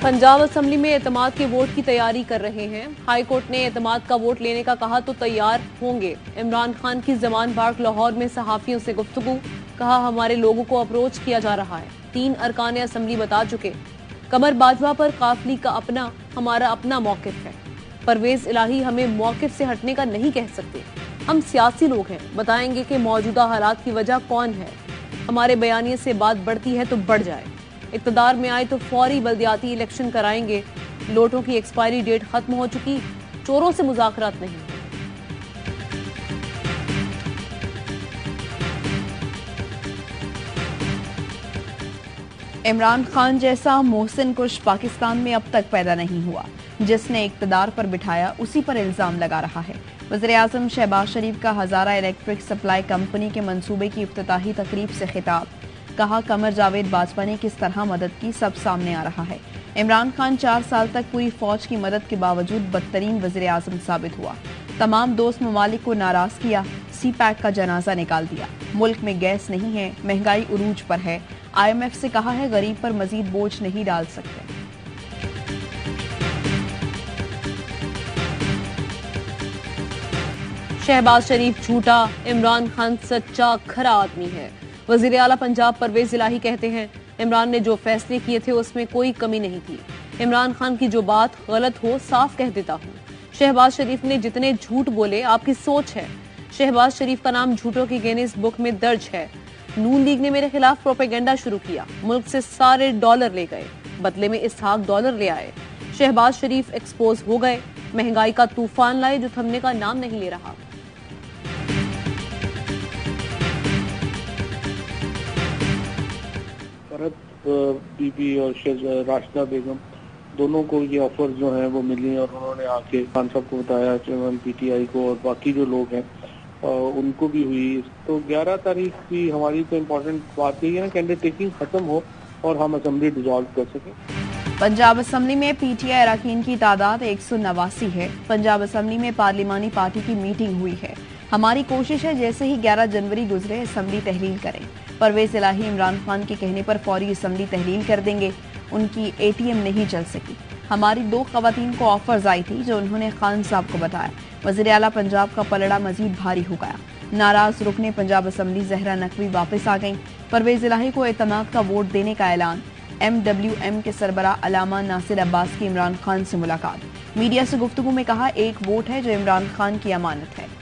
Punjab assembly में एतमाद के वोट की तैयारी कर रहे हैं। हाई कोर्ट ने एतमाद का वोट लेने का कहा तो तैयार होंगे। इमरान खान की जमान पार्क लाहौर में सहाफियों से गुफ्तगू, कहा हमारे लोगों को अप्रोच किया जा रहा है। 3 अरकान असेंबली बता चुके। कमर बाजवा पर काफली का हमारा अपना मौकिफ है। परवेज इलाही हमें मौकिफ से हटने का नहीं कह सकते। हम सियासी लोग हैं, बताएंगे कि मौजूदा हालात की वजह कौन है। हमारे बयानिए से बात बढ़ती है तो बढ़ जाए। इक़्तिदार में आए तो फौरी बल्दियाती इलेक्शन कराएंगे। नोटों की एक्सपायरी डेट खत्म हो चुकी, चोरों से मुज़ाकरात नहीं। इमरान खान जैसा मोहसिन कुश पाकिस्तान में अब तक पैदा नहीं हुआ। जिसने इक़्तिदार पर बिठाया उसी पर इल्जाम लगा रहा है। वज़ीर-ए-आज़म शहबाज शरीफ का हज़ारा इलेक्ट्रिक सप्लाई कंपनी के मंसूबे की इफ्तिताही तकरीब से खिताब, कहा कमर जावेद बाजवा ने किस तरह मदद की सब सामने आ रहा है। इमरान खान 4 साल तक पूरी फौज की मदद के बावजूद बदतरीन वज़ीर-ए-आज़म साबित हुआ। तमाम दोस्त ममालिक को नाराज किया, सी पैक का जनाजा निकाल दिया। मुल्क में गैस नहीं है, महंगाई उरूज पर है। IMF से कहा है गरीब पर मजीद बोझ नहीं डाल सकते। शहबाज शरीफ झूठा, इमरान खान सच्चा खरा आदमी है। वजीर आला पंजाब परवेज इलाही कहते हैं इमरान ने जो फैसले किए थे उसमें कोई कमी नहीं थी। इमरान खान की जो बात गलत हो साफ कह देता हूँ। शहबाज शरीफ ने जितने झूठ बोले आपकी सोच है। शहबाज शरीफ का नाम झूठों की गिनीज बुक में दर्ज है। नून लीग ने मेरे खिलाफ प्रोपेगेंडा शुरू किया, मुल्क से सारे डॉलर ले गए, बदले में इसहाक डॉलर ले आए। शहबाज शरीफ एक्सपोज हो गए, महंगाई का तूफान लाए जो थमने का नाम नहीं ले रहा। बीबी और राशिदा बेगम दोनों को ये ऑफर जो है वो मिली और उन्होंने आके खान साहब को बताया, PTI को और बाकी जो लोग हैं उनको भी हुई। तो 11 तारीख की हमारी तो इम्पोर्टेंट बात यही है ना, कैंडिडेट टेकिंग खत्म हो और हम असेंबली डिसॉल्व कर सकें। पंजाब असेंबली में PTI अरकान की तादाद 189 है। पंजाब असेंबली में पार्लिमानी पार्टी की मीटिंग हुई है। हमारी कोशिश है जैसे ही 11 जनवरी गुजरे असेंबली तहलील करें। परवेज इलाही इमरान खान के कहने पर फौरी असेंबली तहलील कर देंगे। उनकी ATM नहीं चल सकी। हमारी 2 खवातीन को ऑफर्स आई थी जो उन्होंने खान साहब को बताया। वज़ीर आला पंजाब का पलड़ा मजीद भारी हो गया। नाराज रुकने पंजाब असेंबली जहरा नकवी वापस आ गईं। परवेज इलाही को एतमाद का वोट देने का ऐलान। MWM के सरबरा अलामा नासिर अब्बास की इमरान खान से मुलाकात। मीडिया से गुफ्तगू में कहा एक वोट है जो इमरान खान की अमानत है।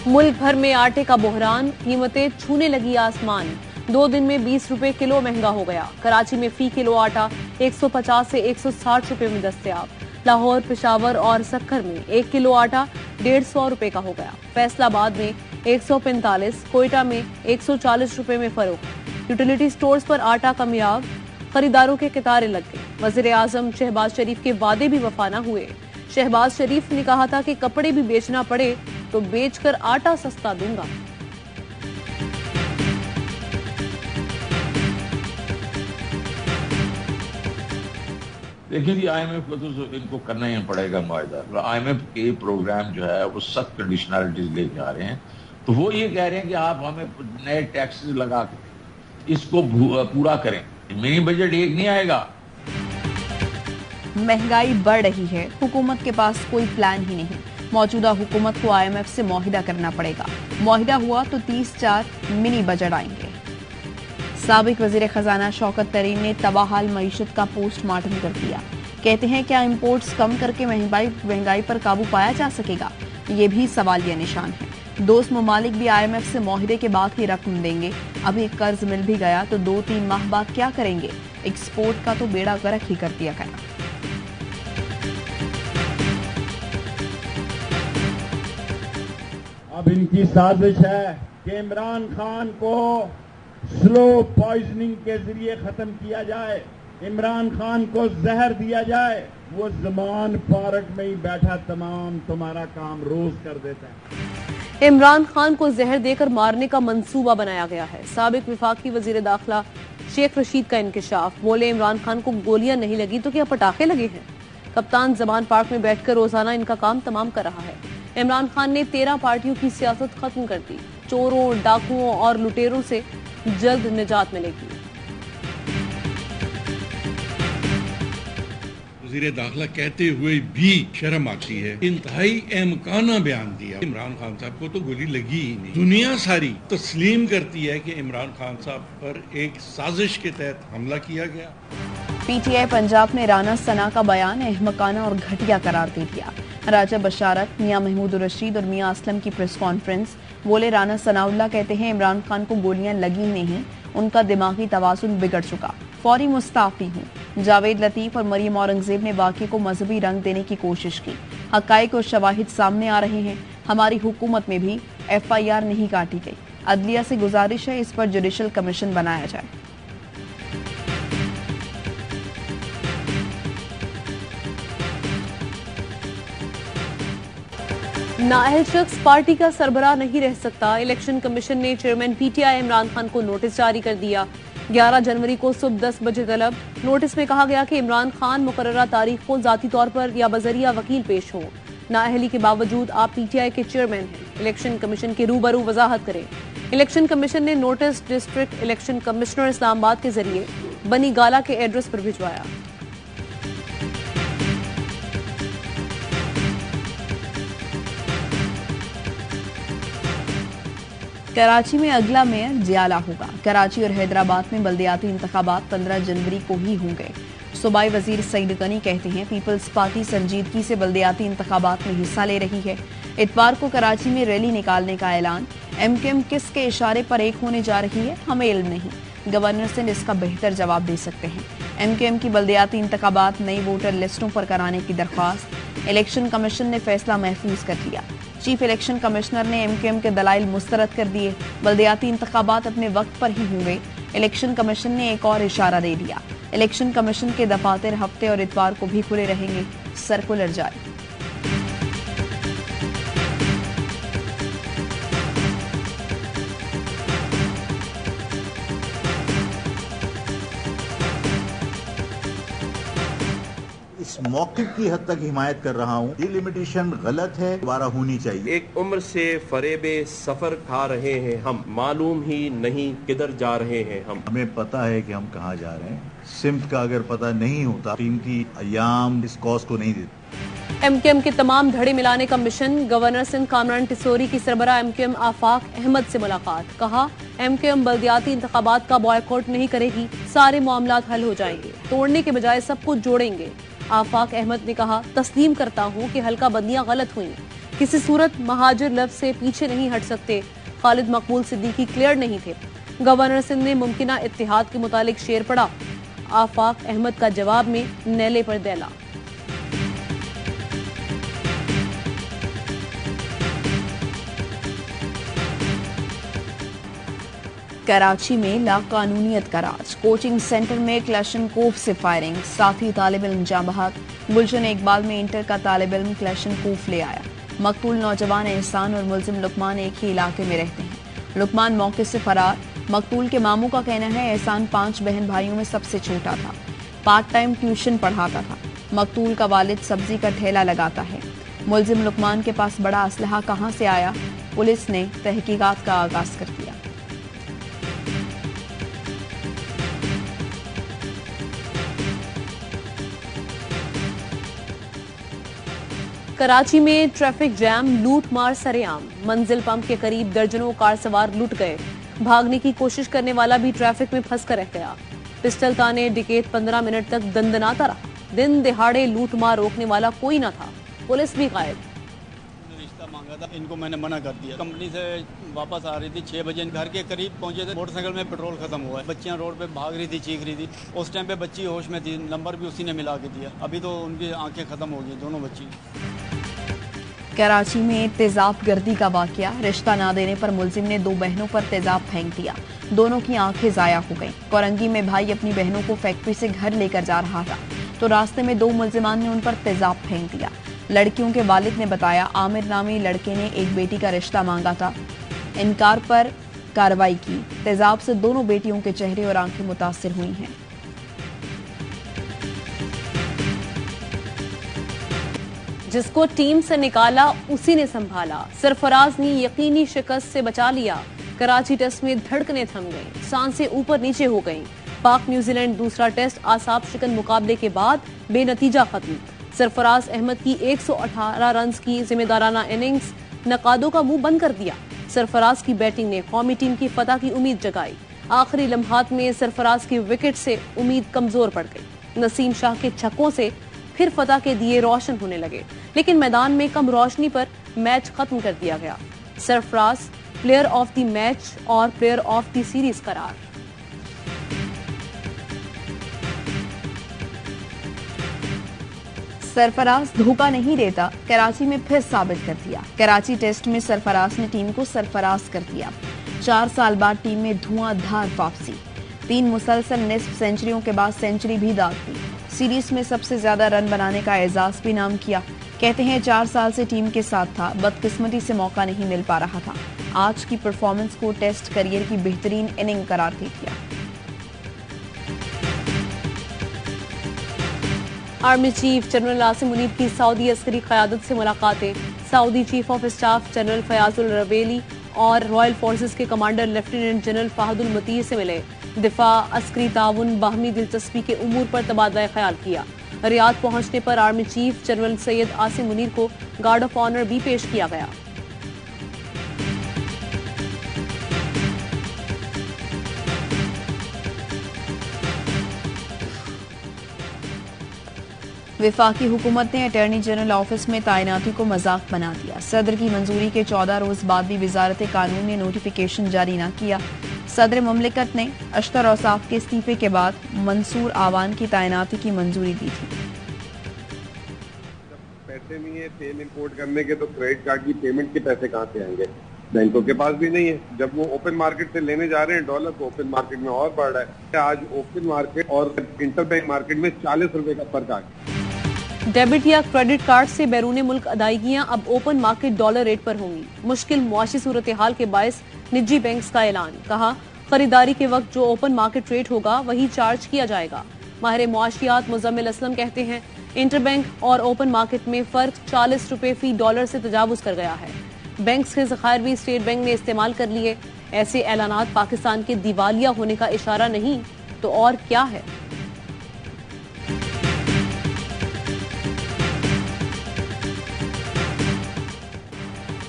मुल्क भर में आटे का बहरान, कीमतें छूने लगी आसमान। 2 दिन में 20 रुपए किलो महंगा हो गया। कराची में फी किलो आटा 150 से 160 रुपए में दस्तयाब। लाहौर, पेशावर और सक्कर में 1 किलो आटा 150 रुपए का हो गया। फैसलाबाद में 145, कोयटा में 140 रुपए में फरोख्त। यूटिलिटी स्टोर्स पर आटा कमियाब, खरीदारों के कतारें लग गई। वज़ीर-ए-आज़म शहबाज शरीफ के वादे भी वफा न हुए। शहबाज शरीफ ने कहा था कि कपड़े भी बेचना पड़े तो बेचकर आटा सस्ता दूंगा। देखिए जी, IMF को तो इनको करना ही पड़ेगा मुआहदा। IMF के प्रोग्राम जो है वो सख्त कंडीशनलिटीज लेके आ रहे हैं। तो वो ये कह रहे हैं कि आप हमें नए टैक्स लगा के इसको पूरा करें। मिनी बजट एक नहीं आएगा। महंगाई बढ़ रही है, हुकूमत के पास कोई प्लान ही नहीं। मौजूदा हुकूमत को IMF से मुआहिदा करना पड़ेगा। मुआहिदा हुआ तो 30-4 मिनी बजट आएंगे। साबिक वजीर खजाना शौकत तरीन ने तबाहाल मईशत का पोस्टमार्टम कर दिया। कहते हैं क्या इम्पोर्ट्स कम करके महंगाई पर काबू पाया जा सकेगा? ये भी सवालिया निशान है। दोस्त ममालिक भी IMF से मुआहिदे के बाद ही रकम देंगे। अभी कर्ज मिल भी गया तो 2-3 माह बाद क्या करेंगे? एक्सपोर्ट का तो बेड़ा गर्क ही कर दिया गया। अब इनकी साजिश है कि इमरान खान को स्लो पॉइजनिंग के जरिए खत्म किया जाए, इमरान खान को जहर दिया जाए। वो जमान पार्क में ही बैठा तमाम तुम्हारा काम रोज कर देता है। इमरान खान को जहर देकर मारने का मंसूबा बनाया गया है। साबिक वफाकी वजीर दाखिला शेख रशीद का इंकशाफ, बोले इमरान खान को गोलियां नहीं लगी तो क्या पटाखे लगे हैं। कप्तान जमान पार्क में बैठकर रोजाना इनका काम तमाम कर रहा है। इमरान खान ने 13 पार्टियों की सियासत खत्म कर दी। चोरों, डाकुओं और लुटेरों से जल्द निजात मिलेगी। वज़ीर दाखिला कहते हुए भी शर्म आती है। इंतहाई अहमकाना बयान दिया। इमरान खान साहब को तो गोली लगी ही नहीं। दुनिया सारी तस्लीम करती है कि इमरान खान साहब पर एक साजिश के तहत हमला किया गया। पीटीआई पंजाब ने राना सना का बयान अहमकाना और घटिया करार दे दिया। राजा बशारत, मियां महमूद रशीद और मियां असलम की प्रेस कॉन्फ्रेंस। बोले, राना सनाउल्लाह कहते हैं इमरान खान को गोलियां लगी नहीं, उनका दिमागी तवाज़ुन बिगड़ चुका, फौरी मुस्ताफी हूँ। जावेद लतीफ और मरियम औरंगजेब ने वाक़े को मजहबी रंग देने की कोशिश की। हक़ाइक़ और शवाहिद सामने आ रहे हैं। हमारी हुकूमत में भी FIR नहीं काटी गई। अदलिया से गुजारिश है इस पर जुडिशल कमीशन बनाया जाए। नाअहल शख्स पार्टी का सरबराह नहीं रह सकता। इलेक्शन कमीशन ने चेयरमैन PTI इमरान खान को नोटिस जारी कर दिया। 11 जनवरी को सुबह 10 बजे तलब। नोटिस में कहा गया कि इमरान खान मुकर्ररा तारीख को जाती तौर पर या बजरिया वकील पेश हो। नाअहली के बावजूद आप PTI के चेयरमैन हैं। इलेक्शन कमीशन के रूबरू वजाहत करें। इलेक्शन कमीशन ने notice district election commissioner Islamabad के जरिए बनी गाला के एड्रेस पर भिजवाया। कराची में अगला मेयर जियाला होगा। कराची और हैदराबाद में बल्दियाती इंतखाबात 15 जनवरी को ही होंगे। सूबाई वजीर सईद गनी कहते हैं पीपल्स पार्टी संजीदगी से बल्दियाती इंतखाबात में हिस्सा ले रही है। इतवार को कराची में रैली निकालने का ऐलान। MKM किसके इशारे पर एक होने जा रही है, हमें इल्म नहीं। गवर्नर से इसका बेहतर जवाब दे सकते हैं। MKM की बल्दियाती इंतखाबात नई वोटर लिस्टों पर कराने की दरख्वास्त। इलेक्शन कमीशन ने फैसला महफूज कर लिया। चीफ इलेक्शन कमिश्नर ने MKM के दलाइल मुस्तरद कर दिए। बल्दियाती इंतखाबात अपने वक्त पर ही होंगे। इलेक्शन कमीशन ने एक और इशारा दे दिया। इलेक्शन कमीशन के दफातर हफ्ते और इतवार को भी खुले रहेंगे। सर्कुलर जारी। इस मौके की हद तक हिमायत कर रहा हूँ। डिलिमिटेशन गलत है, दोबारा होनी चाहिए। एक उम्र से फरेबे सफर खा रहे हैं हम, मालूम ही नहीं किधर जा रहे हैं हम। हमें पता है कि हम कहाँ जा रहे हैं। सिम्त का अगर पता नहीं होता, कीमती अयाम इस कॉज को नहीं देते। MKM के तमाम धड़े मिलाने का मिशन। गवर्नर सिंध कामरान टिसोरी की सरबराह MKM आफाक अहमद से मुलाकात। कहा MKM बल्दियाती इंतखाबात का बॉयकॉट नहीं करेगी, सारे मामलात हल हो जाएंगे। तोड़ने के बजाय सब कुछ जोड़ेंगे। आफाक अहमद ने कहा तस्लीम करता हूँ कि हल्का बंदियां गलत हुई, किसी सूरत महाजिर लफ्ज से पीछे नहीं हट सकते। खालिद मकबूल सिद्दीकी क्लियर नहीं थे। गवर्नर सिंध ने मुमकिना इत्तेहाद के मुतालिक शेर पड़ा। आफाक अहमद का जवाब में नेले पर दैला। कराची में लाकानूनियत का राज। कोचिंग सेंटर में क्लैशनकोफ से फायरिंग, साथी तालिब इल्म जाँ बहक। गुलशन इकबाल में इंटर का तालिब इल्म क्लैशनकोफ ले आया। मकतूल नौजवान एहसान और मुलजिम लुकमान एक ही इलाके में रहते हैं। लुकमान मौके से फरार। मकतूल के मामू का कहना है एहसान 5 बहन भाइयों में सबसे छोटा था, पार्ट टाइम ट्यूशन पढ़ाता था। मकतूल का वालिद सब्जी का ठेला लगाता है। मुलजिम लुकमान के पास बड़ा असलहा कहाँ से आया, पुलिस ने तहकीकात का आगाज कर दिया। कराची में ट्रैफिक जैम, लूट मार सरेआम। मंजिल पंप के करीब दर्जनों कार सवार लुट गए। भागने की कोशिश करने वाला भी ट्रैफिक में फंस कर रह गया। पिस्टल ताने डिकेट 15 मिनट तक दंदनाता रहा। दिन दिहाड़े लूट मार रोकने वाला कोई न था। पुलिस भी गायब। रिश्ता मांगा था, इनको मैंने मना कर दिया। कंपनी से वापस आ रही थी, 6 बजे घर के करीब पहुंचे थे। मोटरसाइकिल में पेट्रोल खत्म हुआ है। बच्चियां रोड पे भाग रही थी, चीख रही थी। उस टाइम पे बच्ची होश में थी, नंबर भी उसी ने मिला के दिया। अभी तो उनकी आंखें खत्म हो गई, दोनों बच्ची। कराची में तेजाब गर्दी का वाकया। रिश्ता ना देने पर मुलजिम ने 2 बहनों पर तेजाब फेंक दिया। दोनों की आंखें जाया हो गईं। कोरंगी में भाई अपनी बहनों को फैक्ट्री से घर लेकर जा रहा था तो रास्ते में 2 मुलजिमान ने उन पर तेजाब फेंक दिया। लड़कियों के वालिद ने बताया आमिर नामी लड़के ने एक बेटी का रिश्ता मांगा था, इनकार पर कार्रवाई की। तेजाब से दोनों बेटियों के चेहरे और आंखें मुतासिर हुई हैं। जिसको टीम से निकाला उसी ने संभाला। सरफराज ने यकीनी शिकस्त से बचा लिया। कराची टेस्ट में धड़कनें थम गईं, सांसें ऊपर नीचे हो गईं। पाक न्यूजीलैंड दूसरा टेस्ट आसाब शिकन मुकाबले के बाद बेनतीजा खत्म। सरफराज अहमद की 118 रन की जिम्मेदाराना इनिंग्स नकादों का मुंह बंद कर दिया। सरफराज की बैटिंग ने कौमी टीम की फतह की उम्मीद जगाई। आखिरी लम्हात में सरफराज की विकेट से उम्मीद कमजोर पड़ गई। नसीम शाह के छक्कों से फिर फतह के दिए रोशन होने लगे, लेकिन मैदान में कम रोशनी पर मैच खत्म कर दिया गया। Sarfaraz player of the match और प्लेयर ऑफ द सीरीज करार। सरफराज धोखा नहीं देता, कराची में फिर साबित कर दिया। कराची टेस्ट में सरफराज ने टीम को सरफराज कर दिया। 4 साल बाद टीम में धुआंधार वापसी। 3 मुसलसल निस्फ सेंचुरियों के बाद सेंचुरी भी दाग दी। सीरीज में सबसे ज्यादा रन बनाने का एजाज भी नाम किया। कहते हैं 4 साल से टीम के साथ था, बदकिस्मती से मौका नहीं मिल पा रहा था। आज की परफॉर्मेंस को टेस्ट करियर की बेहतरीन इनिंग करार दे दिया। Army chief general Asim Munir की सऊदी अस्करी क़यादत से मुलाकातें। Saudi chief of staff general फयाजुल रबेली और रॉयल फोर्सेस के कमांडर लेफ्टिनेंट जनरल फाहदुल मतीर से मिले। दिफा, अस्करी ताउन, बाहमी दिलचस्पी के उमूर पर तबादला ख्याल किया। रियाद पहुंचने पर army chief general Syed Asim Munir को गार्ड ऑफ ऑनर भी पेश किया गया। विफाकी हुकूमत ने अटॉर्नी जनरल ऑफिस में तैनाती को मजाक बना दिया। सदर की मंजूरी के 14 रोज बाद भी वजारत कानून ने नोटिफिकेशन जारी न किया। सदर मुमलिकत ने अश्तर औसाफ के इस्तीफे के बाद मंसूर आवान की तैनाती की मंजूरी दी थी। पैसे नहीं है तेल इंपोर्ट करने के, तो क्रेडिट कार्ड की पेमेंट के पैसे कहाँ से आएंगे? बैंकों के पास भी नहीं है। जब वो ओपन मार्केट से लेने जा रहे हैं डॉलर, तो ओपन मार्केट में और बढ़ रहा है। आज ओपन मार्केट और इंटर बैंक मार्केट में 40 रुपए का फर्क आ गया। डेबिट या क्रेडिट कार्ड से बैरून मुल्क अदायगियां अब ओपन मार्केट डॉलर रेट पर होंगी। मुश्किल मुआशी सूरत हाल के बायस निजी बैंक्स का ऐलान। कहा, खरीदारी के वक्त जो ओपन मार्केट रेट होगा वही चार्ज किया जाएगा। माहिर मुआशियात मुजम्मिल असलम कहते हैं, इंटर बैंक और ओपन मार्केट में फर्क 40 रुपए फी डॉलर से तजावुज कर गया है। बैंक्स के ज़खायर भी स्टेट बैंक ने इस्तेमाल कर लिए। ऐसे ऐलानात पाकिस्तान के दिवालिया होने का इशारा नहीं तो और क्या है।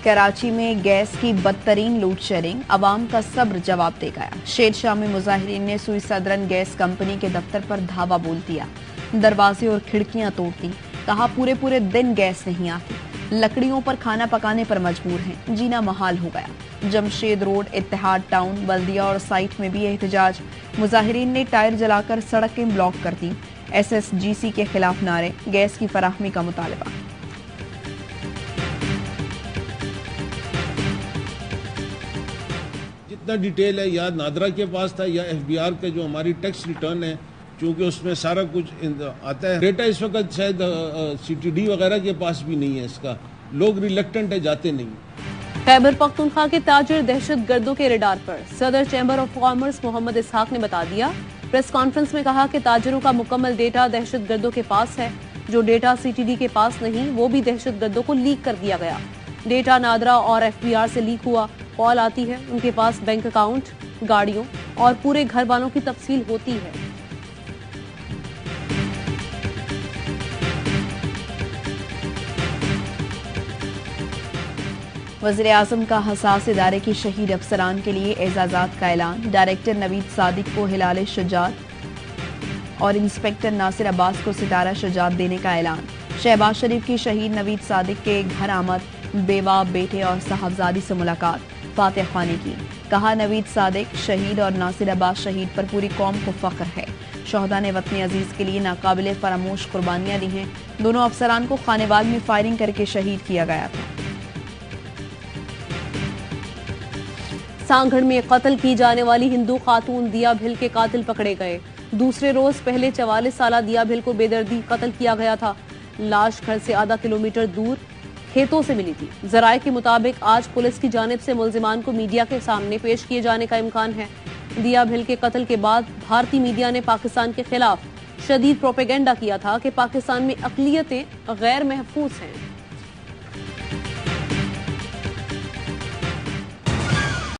कराची में गैस की बदतरीन लोड शेडिंग, अवाम का सब्र जवाब दे गया। शेरशाह में मुजाहिरीन ने सुई सदरन गैस कंपनी के दफ्तर पर धावा बोल दिया। दरवाजे और खिड़कियां तोड़ दी। कहा, पूरे दिन गैस नहीं आती, लकड़ियों पर खाना पकाने पर मजबूर हैं, जीना महाल हो गया। जमशेद रोड, इत्तेहाद टाउन, बल्दिया और साइट में भी एहतजाज। मुजाहिरीन ने टायर जलाकर सड़कें ब्लॉक कर दी। SSGC के खिलाफ नारे, गैस की फराहमी का मुतालबा। जितना डिटेल है या नादरा के पास था या FBR का जो हमारी टैक्स रिटर्न है, क्योंकि उसमें सारा कुछ आता है। डेटा इस वक्त शायद CTD वगैरह के पास भी नहीं है इसका। लोग रिलक्टेंट है, जाते नहीं। खैबर पख्तूनख्वा के ताजिर दहशत गर्दों के रडार पर। सदर चैम्बर ऑफ कॉमर्स मोहम्मद इसहाक ने बता दिया। प्रेस कॉन्फ्रेंस में कहा कि ताजिरों का मुकम्मल डेटा दहशत गर्दों के पास है। जो डेटा CTD के पास नहीं, वो भी दहशत गर्दों को लीक कर दिया गया। डेटा नादरा और FBR से लीक हुआ। कॉल आती है, उनके पास बैंक अकाउंट, गाड़ियों और पूरे घर वालों की तफसील होती है। वज़ीर आज़म का हसास इदारे की शहीद अफसरान के लिए एजाज़ात का ऐलान। डायरेक्टर नवीद सादिक को हिलाल शुजात और इंस्पेक्टर नासिर अब्बास को सितारा शुजात देने का ऐलान। शहबाज शरीफ की शहीद नवीद सादिक के घर आमद, बेवा, बेटे और साहबजादी से मुलाकात, फातिह खानी की। कहा, नवीद सादिक शहीद और नासिर अब्बास शहीद पर पूरी कौम को फख्र है। शोहदा ने वतन अजीज के लिए नाकाबिले फरामोश कुर्बानियां दी हैं। दोनों अफसरान को खानेवाल में फायरिंग करके शहीद किया गया था। सांगढ़ में कत्ल की जाने वाली हिंदू खातून दिया भिल के कातिल पकड़े गए। दूसरे रोज पहले 44 साला दिया भिल को बेदर्दी कत्ल किया गया था। लाश घर से आधा किलोमीटर दूर खेतों से मिली थी। जराये के मुताबिक आज पुलिस की जानिब से मुल्जिमान को मीडिया के सामने पेश किए जाने का इम्कान है। दिया भिल के कत्ल के बाद भारतीय मीडिया ने पाकिस्तान के खिलाफ शदीद प्रोपेगेंडा किया था कि पाकिस्तान में अक़लियतें गैर महफूज हैं।